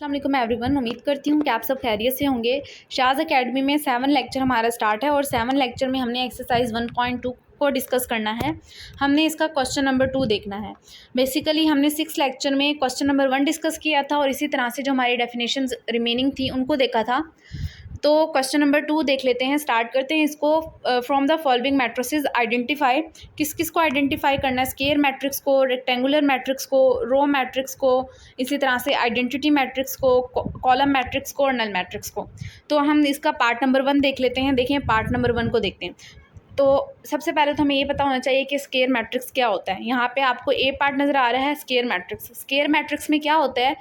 अस्सलाम वालेकुम एवरीवन। उम्मीद करती हूँ कि आप सब खैरियत से होंगे। शाज़ एकेडमी में 7 लेक्चर हमारा स्टार्ट है और 7 लेक्चर में हमने एक्सरसाइज 1.2 को डिस्कस करना है। हमने इसका क्वेश्चन नंबर 2 देखना है। बेसिकली हमने 6 लेक्चर में क्वेश्चन नंबर 1 डिस्कस किया था और इसी तरह से जो हमारी डेफिनेशंस रिमेनिंग थी उनको देखा था। तो क्वेश्चन नंबर 2 देख लेते हैं, स्टार्ट करते हैं इसको। From the following matrices identify, किस किस को आइडेंटिफाई करना है, स्केयर मैट्रिक्स को, रेक्टेंगुलर मैट्रिक्स को, रो मैट्रिक्स को, इसी तरह से आइडेंटिटी मैट्रिक्स को, कॉलम मैट्रिक्स को और नल मैट्रिक्स को। तो हम इसका पार्ट नंबर 1 देख लेते हैं। देखिए पार्ट नंबर 1 को देखते हैं। तो सबसे पहले तो हमें ये पता होना चाहिए कि स्केयर मैट्रिक्स क्या होता है। यहाँ पे आपको ए पार्ट नज़र आ रहा है, स्केयर मैट्रिक्स। स्केयर मैट्रिक्स में क्या होता है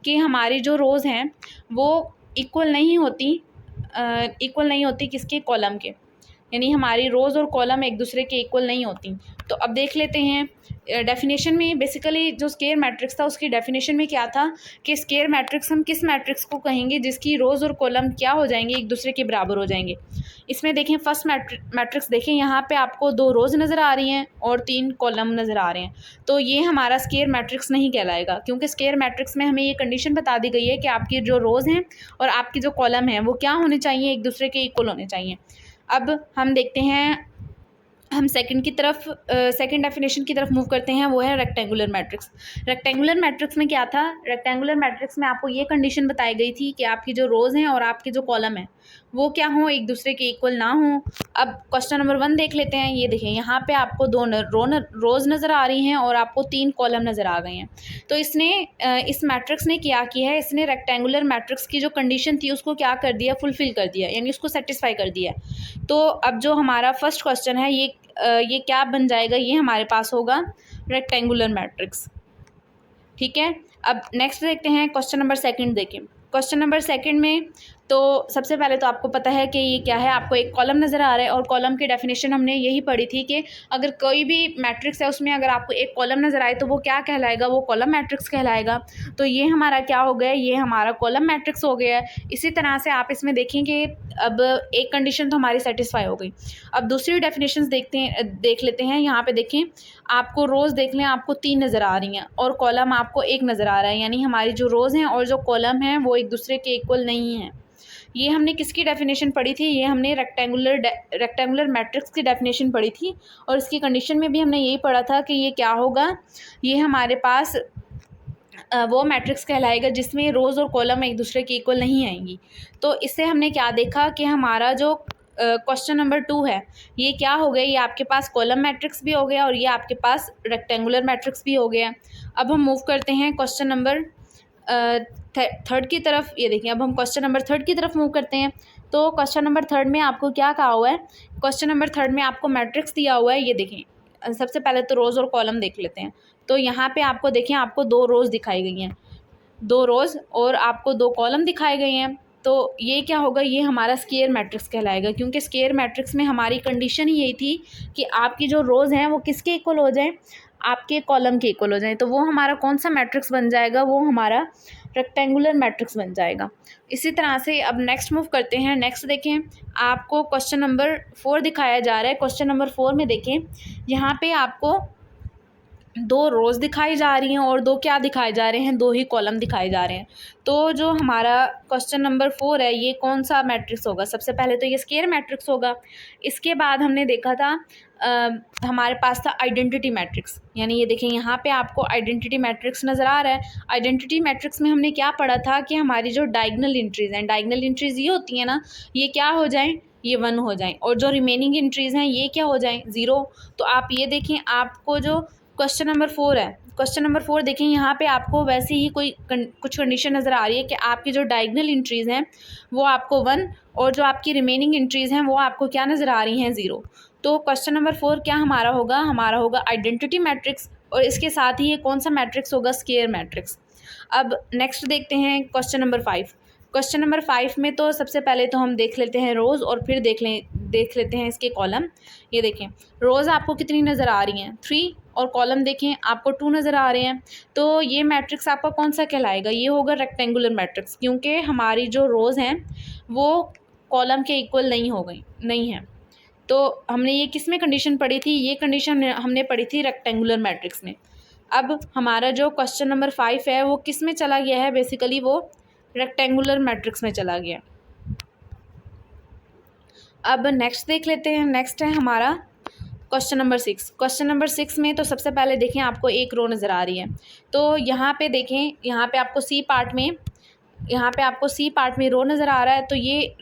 कि हमारी जो रोज़ हैं वो इक्वल नहीं होती किसके, कॉलम के, यानी हमारी रोज़ और कॉलम एक दूसरे के इक्वल नहीं होती। तो अब देख लेते हैं डेफिनेशन में। बेसिकली जो स्केयर मैट्रिक्स था उसकी डेफिनेशन में क्या था कि स्केयर मैट्रिक्स हम किस मैट्रिक्स को कहेंगे जिसकी रोज़ और कॉलम क्या हो जाएंगे, एक दूसरे के बराबर हो जाएंगे। इसमें देखें फर्स्ट मैट्रिक्स देखें, यहाँ पे आपको 2 रोज़ नज़र आ रही हैं और 3 कॉलम नज़र आ रहे हैं। तो ये हमारा स्केयर मैट्रिक्स नहीं कहलाएगा, क्योंकि स्केयर मैट्रिक्स में हमें ये कंडीशन बता दी गई है कि आपकी जो रोज़ हैं और आपकी जो कॉलम हैं वो क्या होने चाहिए, एक दूसरे के इक्वल होने चाहिए। अब हम देखते हैं, हम सेकंड डेफिनेशन की तरफ मूव करते हैं, वो है रेक्टेंगुलर मैट्रिक्स। रेक्टेंगुलर मैट्रिक्स में क्या था, रेक्टेंगुलर मैट्रिक्स में आपको ये कंडीशन बताई गई थी कि आपकी जो रोज़ हैं और आपके जो कॉलम हैं वो क्या हों, एक दूसरे के इक्वल ना हों। अब क्वेश्चन नंबर 1 देख लेते हैं। ये देखें यहाँ पे आपको 2 रोज़ नज़र आ रही हैं और आपको 3 कॉलम नज़र आ गए हैं। तो इस मैट्रिक्स ने क्या किया है, इसने रेक्टेंगुलर मैट्रिक्स की जो कंडीशन थी उसको क्या कर दिया, फुलफ़िल कर दिया, यानी उसको सेटिस्फाई कर दिया। तो अब जो हमारा फर्स्ट क्वेश्चन है ये क्या बन जाएगा, ये हमारे पास होगा रेक्टेंगुलर मैट्रिक्स। ठीक है, अब नेक्स्ट देखते हैं क्वेश्चन नंबर 2 देखें। क्वेश्चन नंबर 2 में तो सबसे पहले तो आपको पता है कि ये क्या है, आपको एक कॉलम नज़र आ रहा है और कॉलम की डेफिनेशन हमने यही पढ़ी थी कि अगर कोई भी मैट्रिक्स है उसमें अगर आपको एक कॉलम नज़र आए तो वो क्या कहलाएगा, वो कॉलम मैट्रिक्स कहलाएगा। तो ये हमारा क्या हो गया, ये हमारा कॉलम मैट्रिक्स हो गया है। इसी तरह से आप इसमें देखें कि अब एक कंडीशन तो हमारी सेटिस्फाई हो गई। अब दूसरी डेफिनेशन देख लेते हैं। यहाँ पे देखें, आपको रोज़ देख लें, आपको 3 नज़र आ रही हैं और कॉलम आपको 1 नज़र आ रहा है, यानी हमारी जो रोज़ हैं और जो कॉलम हैं वो एक दूसरे के इक्वल नहीं हैं। ये हमने किसकी डेफिनेशन पढ़ी थी, ये हमने रेक्टेंगुलर मैट्रिक्स की डेफिनेशन पढ़ी थी और इसकी कंडीशन में भी हमने यही पढ़ा था कि ये क्या होगा, ये हमारे पास वो मैट्रिक्स कहलाएगा जिसमें रोज़ और कॉलम एक दूसरे के इक्वल नहीं आएंगी। तो इससे हमने क्या देखा कि हमारा जो क्वेश्चन नंबर 2 है ये क्या हो गया, ये आपके पास कॉलम मैट्रिक्स भी हो गया और ये आपके पास रेक्टेंगुलर मैट्रिक्स भी हो गया। अब हम मूव करते हैं क्वेश्चन नंबर 3 की तरफ। ये देखिए, अब हम क्वेश्चन नंबर 3 की तरफ मूव करते हैं। तो क्वेश्चन नंबर 3 में आपको क्या कहा हुआ है, क्वेश्चन नंबर 3 में आपको मैट्रिक्स दिया हुआ है। ये देखें, सबसे पहले तो रोज़ और कॉलम देख लेते हैं। तो यहाँ पे आपको देखें, आपको 2 रोज़ दिखाई गई हैं, 2 रोज़ और आपको 2 कॉलम दिखाए गए हैं। तो ये क्या होगा, ये हमारा स्केयर मैट्रिक्स कहलाएगा, क्योंकि स्केयर मैट्रिक्स में हमारी कंडीशन ही यही थी कि आपकी जो रोज़ हैं वो किसके इक्वल हो जाएं, आपके कॉलम के इक्वल हो जाएं। तो वो हमारा कौन सा मैट्रिक्स बन जाएगा, वो हमारा रेक्टेंगुलर मैट्रिक्स बन जाएगा। इसी तरह से अब नेक्स्ट मूव करते हैं। नेक्स्ट देखें, आपको क्वेश्चन नंबर 4 दिखाया जा रहा है। क्वेश्चन नंबर 4 में देखें, यहाँ पे आपको 2 रोज़ दिखाई जा रही हैं और 2 क्या दिखाए जा रहे हैं, 2 ही कॉलम दिखाए जा रहे हैं। तो जो हमारा क्वेश्चन नंबर 4 है ये कौन सा मैट्रिक्स होगा, सबसे पहले तो ये स्केयर मैट्रिक्स होगा। इसके बाद हमने देखा था हमारे पास था आइडेंटिटी मैट्रिक्स, यानी ये देखें यहाँ पे आपको आइडेंटिटी मैट्रिक्स नज़र आ रहा है। आइडेंटिटी मैट्रिक्स में हमने क्या पढ़ा था कि हमारी जो डायगोनल एंट्रीज़ हैं, डायगोनल एंट्रीज़ ये होती हैं ना, ये क्या हो जाएं, ये 1 हो जाएं और जो रिमेनिंग एंट्रीज़ हैं ये क्या हो जाएं, 0। तो आप ये देखें, आपको जो क्वेश्चन नंबर 4 है, क्वेश्चन नंबर 4 देखें, यहाँ पे आपको वैसे ही कुछ कंडीशन नज़र आ रही है कि आपकी जो डायगोनल एंट्रीज़ हैं वो आपको 1 और जो आपकी रिमेनिंग एंट्रीज़ हैं वो आपको क्या नज़र आ रही हैं, 0। तो क्वेश्चन नंबर 4 क्या हमारा होगा आइडेंटिटी मैट्रिक्स और इसके साथ ही ये कौन सा मैट्रिक्स होगा, स्केयर मैट्रिक्स। अब नेक्स्ट देखते हैं क्वेश्चन नंबर 5। क्वेश्चन नंबर 5 में तो सबसे पहले तो हम देख लेते हैं रोज़ और फिर देख लेते हैं इसके कॉलम। ये देखें, रोज़ आपको कितनी नज़र आ रही हैं, 3 और कॉलम देखें आपको 2 नज़र आ रहे हैं। तो ये मैट्रिक्स आपका कौन सा कहलाएगा, ये होगा रेक्टेंगुलर मैट्रिक्स, क्योंकि हमारी जो रोज़ हैं वो कॉलम के इक्वल नहीं हैं। तो हमने ये किस में कंडीशन पढ़ी थी, ये कंडीशन हमने पढ़ी थी रेक्टेंगुलर मैट्रिक्स में। अब हमारा जो क्वेश्चन नंबर 5 है वो किस में चला गया है, बेसिकली वो रेक्टेंगुलर मैट्रिक्स में चला गया। अब नेक्स्ट देख लेते हैं। नेक्स्ट है हमारा क्वेश्चन नंबर 6। क्वेश्चन नंबर 6 में तो सबसे पहले देखें आपको एक रो नज़र आ रही है। तो यहाँ पे देखें, यहाँ पे आपको सी पार्ट में रो नज़र आ रहा है। तो ये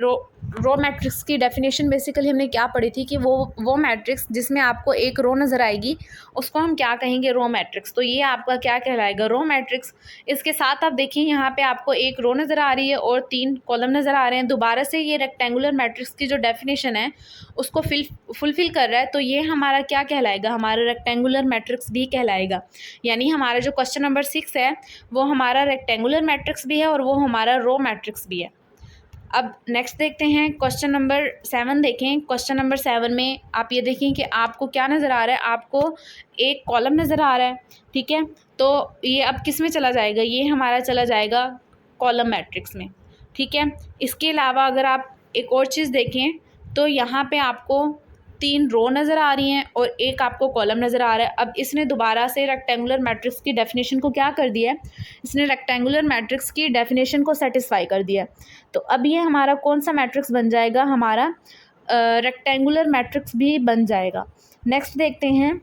रो मैट्रिक्स की डेफिनेशन बेसिकली हमने क्या पढ़ी थी कि वो मैट्रिक्स जिसमें आपको एक रो नज़र आएगी उसको हम क्या कहेंगे, रो मैट्रिक्स। तो ये आपका क्या कहलाएगा, रो मैट्रिक्स। इसके साथ आप देखिए यहाँ पे आपको एक रो नज़र आ रही है और 3 कॉलम नज़र आ रहे हैं। दोबारा से ये रेक्टेंगुलर मैट्रिक्स की जो डेफिनेशन है उसको फुलफिल कर रहा है। तो ये हमारा क्या कहलाएगा, हमारा रेक्टेंगुलर मैट्रिक्स भी कहलाएगा। यानी हमारा जो क्वेश्चन नंबर 6 है वो हमारा रेक्टेंगुलर मैट्रिक्स भी है और वो हमारा रो मैट्रिक्स भी है। अब नेक्स्ट देखते हैं क्वेश्चन नंबर 7। देखें क्वेश्चन नंबर 7 में आप ये देखें कि आपको क्या नज़र आ रहा है, आपको एक कॉलम नज़र आ रहा है, ठीक है। तो ये अब किस में चला जाएगा, ये हमारा चला जाएगा कॉलम मैट्रिक्स में, ठीक है। इसके अलावा अगर आप एक और चीज़ देखें तो यहाँ पे आपको 3 रो नज़र आ रही हैं और एक आपको कॉलम नज़र आ रहा है। अब इसने दोबारा से रेक्टेंगुलर मैट्रिक्स की डेफिनेशन को क्या कर दिया है, इसने रेक्टेंगुलर मैट्रिक्स की डेफिनेशन को सेटिस्फाई कर दिया। तो अब ये हमारा कौन सा मैट्रिक्स बन जाएगा, हमारा रेक्टेंगुलर मैट्रिक्स भी बन जाएगा। नेक्स्ट देखते हैं।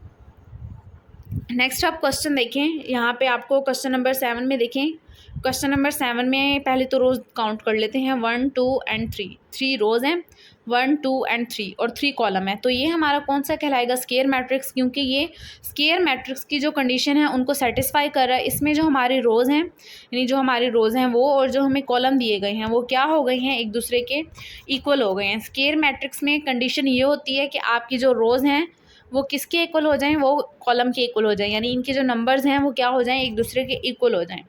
नेक्स्ट आप क्वेश्चन देखें, यहाँ पे आपको क्वेश्चन नंबर 7 में देखें। क्वेश्चन नंबर 7 में पहले तो रोज़ काउंट कर लेते हैं, 1 2 एंड 3। 3 रोज़ हैं, 1 2 एंड 3 और 3 कॉलम है। तो ये हमारा कौन सा कहलाएगा, स्क्वायर मैट्रिक्स, क्योंकि ये स्क्वायर मैट्रिक्स की जो कंडीशन है उनको सेटिस्फाई कर रहा है। इसमें जो हमारी रोज़ हैं, यानी जो हमारी रोज़ हैं वो और जो हमें कॉलम दिए गए हैं वो क्या हो गए हैं, एक दूसरे के इक्वल हो गए हैं। स्क्वायर मैट्रिक्स में कंडीशन ये होती है कि आपकी जो रोज़ हैं वो किसके इक्वल हो जाएं, वो कॉलम के इक्वल हो जाएं, यानी इनके जो नंबर्स हैं वो क्या हो जाएं, एक दूसरे के इक्वल हो जाएं।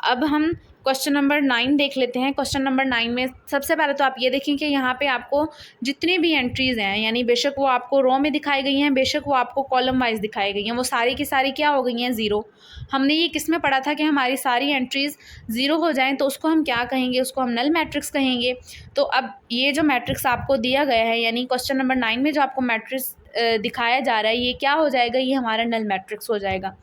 अब हम क्वेश्चन नंबर 9 देख लेते हैं। क्वेश्चन नंबर 9 में सबसे पहले तो आप ये देखें कि यहाँ पे आपको जितनी भी एंट्रीज़ हैं, यानी बेशक वो आपको रो में दिखाई गई हैं, बेशक वो आपको कॉलम वाइज दिखाई गई हैं, वो सारी की सारी क्या हो गई हैं, ज़ीरो। हमने ये किस में पढ़ा था कि हमारी सारी एंट्रीज़ ज़ीरो हो जाएं तो उसको हम क्या कहेंगे, उसको हम नल मैट्रिक्स कहेंगे। तो अब ये जो मैट्रिक्स आपको दिया गया है, यानी क्वेश्चन नंबर 9 में जो आपको मैट्रिक्स दिखाया जा रहा है, ये क्या हो जाएगा, ये हमारा नल मैट्रिक्स हो जाएगा।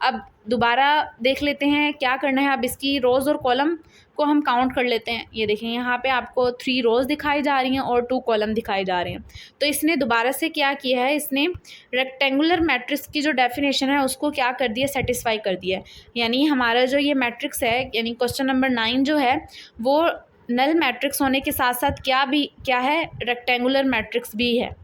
अब दोबारा देख लेते हैं क्या करना है। अब इसकी रोज़ और कॉलम को हम काउंट कर लेते हैं। ये देखें यहाँ पे आपको 3 रोज़ दिखाई जा रही हैं और 2 कॉलम दिखाई जा रहे हैं। तो इसने दोबारा से क्या किया है, इसने रेक्टेंगुलर मैट्रिक्स की जो डेफिनेशन है उसको क्या कर दिया, सेटिस्फाई कर दिया है। यानी हमारा जो ये मैट्रिक्स है, यानी क्वेश्चन नंबर 9 जो है वो नल मैट्रिक्स होने के साथ साथ क्या है, रेक्टेंगुलर मैट्रिक्स भी है।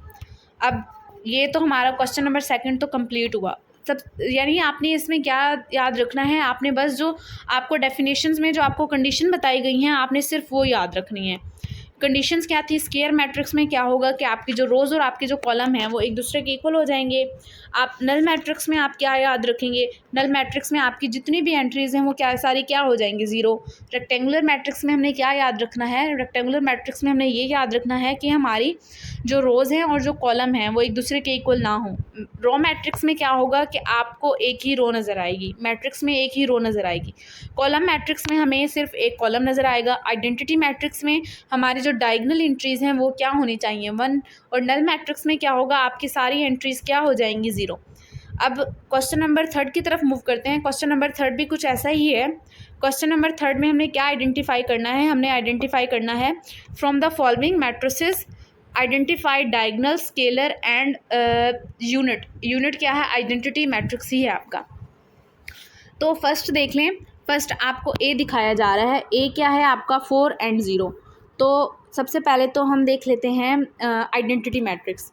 अब ये तो हमारा क्वेश्चन नंबर 2 तो कंप्लीट हुआ। सब यानी आपने इसमें क्या याद रखना है, आपने बस जो आपको डेफिनेशंस में जो आपको कंडीशन बताई गई हैं आपने सिर्फ वो याद रखनी है। कंडीशंस क्या थी, स्क्वायर मैट्रिक्स में क्या होगा कि आपकी जो रोज़ और आपके जो कॉलम हैं वो एक दूसरे के इक्वल हो जाएंगे। आप नल मैट्रिक्स में आप क्या याद रखेंगे, नल मैट्रिक्स में आपकी जितनी भी एंट्रीज़ हैं वो क्या सारी क्या हो जाएंगी, ज़ीरो। रेक्टेंगुलर मैट्रिक्स में हमने क्या याद रखना है, रेक्टेंगुलर मैट्रिक्स में हमने ये याद रखना है कि हमारी जो रोज़ हैं और जो कॉलम हैं वो एक दूसरे के इक्वल ना हो। रो मैट्रिक्स में क्या होगा कि आपको एक ही रो नज़र आएगी, मैट्रिक्स में एक ही रो नज़र आएगी। कॉलम मैट्रिक्स में हमें सिर्फ एक कॉलम नज़र आएगा। आइडेंटिटी मैट्रिक्स में हमारी जो डायगोनल एंट्रीज़ हैं वो क्या होनी चाहिए, 1। और नल मैट्रिक्स में क्या होगा, आपकी सारी एंट्रीज़ क्या हो जाएंगी, ज़ीरो। अब क्वेश्चन नंबर 3 की तरफ मूव करते हैं। क्वेश्चन नंबर 3 भी कुछ ऐसा ही है। क्वेश्चन नंबर 3 में हमने क्या आइडेंटिफाई करना है, हमने आइडेंटिफाई करना है from the following matrices identify diagonal, scalar and unit. Unit क्या है, आइडेंटिटी मैट्रिक्स ही है आपका। तो फर्स्ट देख लें, फर्स्ट आपको ए दिखाया जा रहा है। ए क्या है आपका, 4 एंड 0। तो सबसे पहले तो हम देख लेते हैं identity matrix,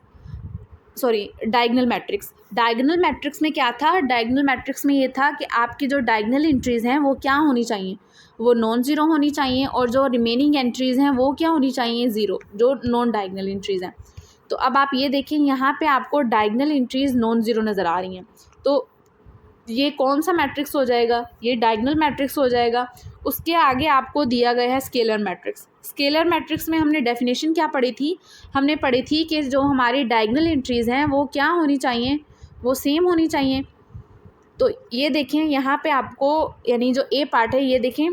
sorry diagonal matrix. Diagonal matrix में क्या था, डायगोनल मैट्रिक्स में ये था कि आपकी जो डायगोनल एंट्रीज़ हैं वो क्या होनी चाहिए, वो नॉन ज़ीरो होनी चाहिए, और जो रिमेनिंग एंट्रीज़ हैं वो क्या होनी चाहिए, ज़ीरो, जो नॉन डायगोनल एंट्रीज़ हैं। तो अब आप ये देखें यहाँ पे आपको डायगोनल एंट्रीज़ नॉन ज़ीरो नज़र आ रही हैं। तो ये कौन सा मैट्रिक्स हो जाएगा, ये डायगोनल मैट्रिक्स हो जाएगा। उसके आगे आपको दिया गया है स्केलर मैट्रिक्स। स्केलर मैट्रिक्स में हमने डेफिनेशन क्या पढ़ी थी, हमने पढ़ी थी कि जो हमारी डायगोनल एंट्रीज़ हैं वो क्या होनी चाहिए, वो सेम होनी चाहिए। तो ये देखें यहाँ पे आपको, यानी जो ए पार्ट है, ये देखें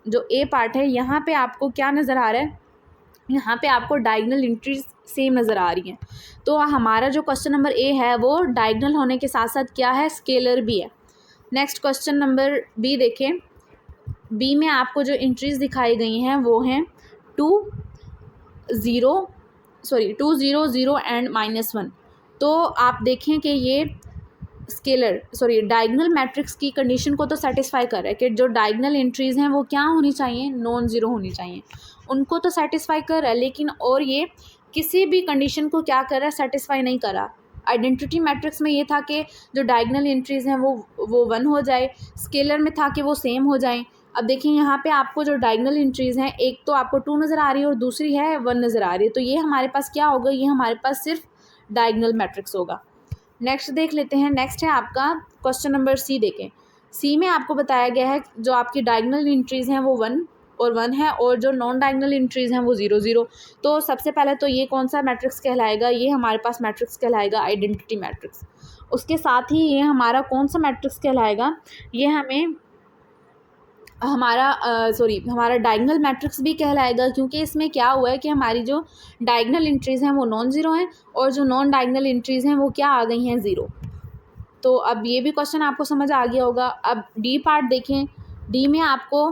जो ए पार्ट है यहाँ पे आपको क्या नज़र आ रहा है, यहाँ पे आपको डायगोनल एंट्रीज सेम नज़र आ रही हैं। तो हमारा जो क्वेश्चन नंबर ए है वो डायगोनल होने के साथ साथ क्या है, स्केलर भी है। नेक्स्ट क्वेश्चन नंबर बी देखें। बी में आपको जो एंट्रीज दिखाई गई हैं वो हैं 2 0 0 एंड -1। तो आप देखें कि ये डायगनल मैट्रिक्स की कंडीशन को तो सेटिस्फाई कर रहा है कि जो डायगनल एंट्रीज़ हैं वो क्या होनी चाहिए, नॉन ज़ीरो होनी चाहिए, उनको तो सेटिस्फाई कर रहा है। लेकिन और ये किसी भी कंडीशन को क्या कर रहा है, सेटिस्फाई नहीं कर रहा। आइडेंटिटी मैट्रिक्स में ये था कि जो डायगनल एंट्रीज़ हैं वो 1 हो जाए, स्केलर में था कि वो सेम हो जाएं। अब देखिए यहाँ पे आपको जो डायगनल एंट्रीज़ हैं, एक तो आपको 2 नज़र आ रही है और दूसरी है 1 नज़र आ रही है। तो ये हमारे पास क्या होगा, ये हमारे पास सिर्फ डायगनल मैट्रिक्स होगा। नेक्स्ट देख लेते हैं। नेक्स्ट है आपका क्वेश्चन नंबर सी। देखें, सी में आपको बताया गया है जो आपकी डायगनल एंट्रीज़ हैं वो 1 और 1 है और जो नॉन डायगनल एंट्रीज़ हैं वो 0 0। तो सबसे पहले तो ये कौन सा मैट्रिक्स कहलाएगा, ये हमारे पास मैट्रिक्स कहलाएगा आइडेंटिटी मैट्रिक्स। उसके साथ ही ये हमारा कौन सा मैट्रिक्स कहलाएगा, ये हमें हमारा डायगनल मैट्रिक्स भी कहलाएगा, क्योंकि इसमें क्या हुआ है कि हमारी जो डायगनल एंट्रीज़ हैं वो नॉन ज़ीरो हैं और जो नॉन डायगनल एंट्रीज़ हैं वो क्या आ गई हैं, 0। तो अब ये भी क्वेश्चन आपको समझ आ गया होगा। अब डी पार्ट देखें। डी में आपको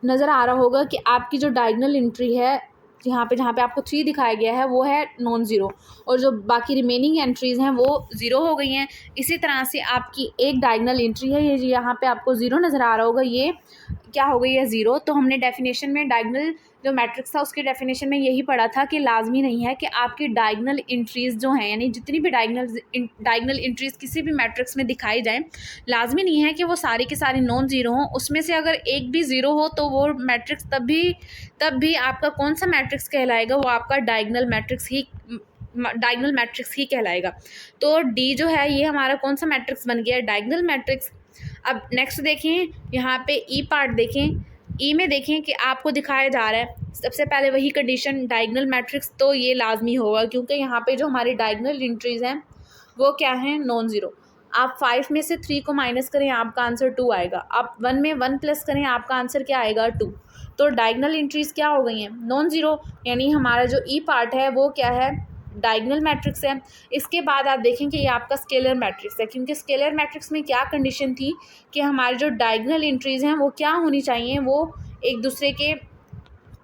नज़र आ रहा होगा कि आपकी जो डायगनल एंट्री है जहाँ पे आपको 3 दिखाया गया है वो है नॉन ज़ीरो और जो बाकी रिमेनिंग एंट्रीज़ हैं वो 0 हो गई हैं। इसी तरह से आपकी एक डायगनल एंट्री है, ये यहाँ पे आपको 0 नज़र आ रहा होगा, ये क्या हो गई है, 0। तो हमने डेफिनेशन में डायगनल जो मैट्रिक्स था उसकी डेफिनेशन में यही पढ़ा था कि लाजमी नहीं है कि आपकी डायगनल एंट्रीज़ जो हैं, यानी जितनी भी डायगनल एंट्रीज़ किसी भी मैट्रिक्स में दिखाई जाएँ, लाजमी नहीं है कि वो सारी की सारी नॉन ज़ीरो हों। उसमें से अगर एक भी 0 हो तो वो मैट्रिक्स तब भी आपका कौन सा मैट्रिक्स कहलाएगा, वो आपका डायगनल मैट्रिक्स ही कहलाएगा। तो डी जो है ये हमारा कौन सा मैट्रिक्स बन गया, डायगनल मैट्रिक्स। अब नेक्स्ट देखें, यहाँ पे ई पार्ट देखें। ई में देखें कि आपको दिखाया जा रहा है सबसे पहले वही कंडीशन डायगनल मैट्रिक्स, तो ये लाजमी होगा क्योंकि यहाँ पे जो हमारी डायगनल एंट्रीज़ हैं वो क्या हैं, नॉन ज़ीरो। आप 5 में से 3 को माइनस करें, आपका आंसर 2 आएगा। आप 1 में 1 प्लस करें, आपका आंसर क्या आएगा, 2। तो डायगनल एंट्रीज़ क्या हो गई हैं, नॉन ज़ीरो। यानी हमारा जो ई पार्ट है वो क्या है, डायगनल मैट्रिक्स है। इसके बाद आप देखें कि ये आपका स्केलर मैट्रिक्स है, क्योंकि स्केलर मैट्रिक्स में क्या कंडीशन थी कि हमारी जो डायगनल एंट्रीज़ हैं वो क्या होनी चाहिए, वो एक दूसरे के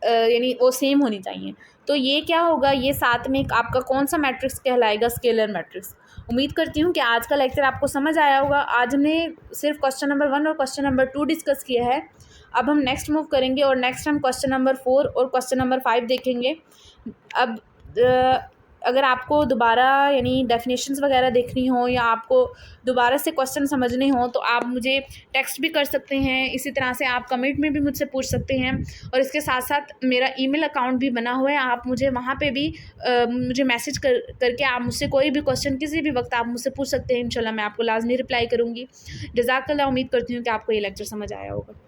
यानी वो सेम होनी चाहिए। तो ये क्या होगा, ये साथ में आपका कौन सा मैट्रिक्स कहलाएगा, स्केलर मैट्रिक्स। उम्मीद करती हूँ कि आज का लेक्चर आपको समझ आया होगा। आज हमने सिर्फ क्वेश्चन नंबर 1 और क्वेश्चन नंबर 2 डिस्कस किया है। अब हम नेक्स्ट मूव करेंगे और नेक्स्ट हम क्वेश्चन नंबर 4 और क्वेश्चन नंबर 5 देखेंगे। अब अगर आपको दोबारा यानी डेफिनेशंस वगैरह देखनी हो या आपको दोबारा से क्वेश्चन समझने हो तो आप मुझे टेक्स्ट भी कर सकते हैं। इसी तरह से आप कमेंट में भी मुझसे पूछ सकते हैं और इसके साथ साथ मेरा ईमेल अकाउंट भी बना हुआ है, आप मुझे वहाँ पे भी मुझे मैसेज करके आप मुझसे कोई भी क्वेश्चन किसी भी वक्त आप मुझसे पूछ सकते हैं। इंशाल्लाह मैं आपको लाजमी रिप्लाई करूँगी। जज़ाकल्लाह। उम्मीद करती हूँ कि आपको ये लेक्चर समझ आया होगा।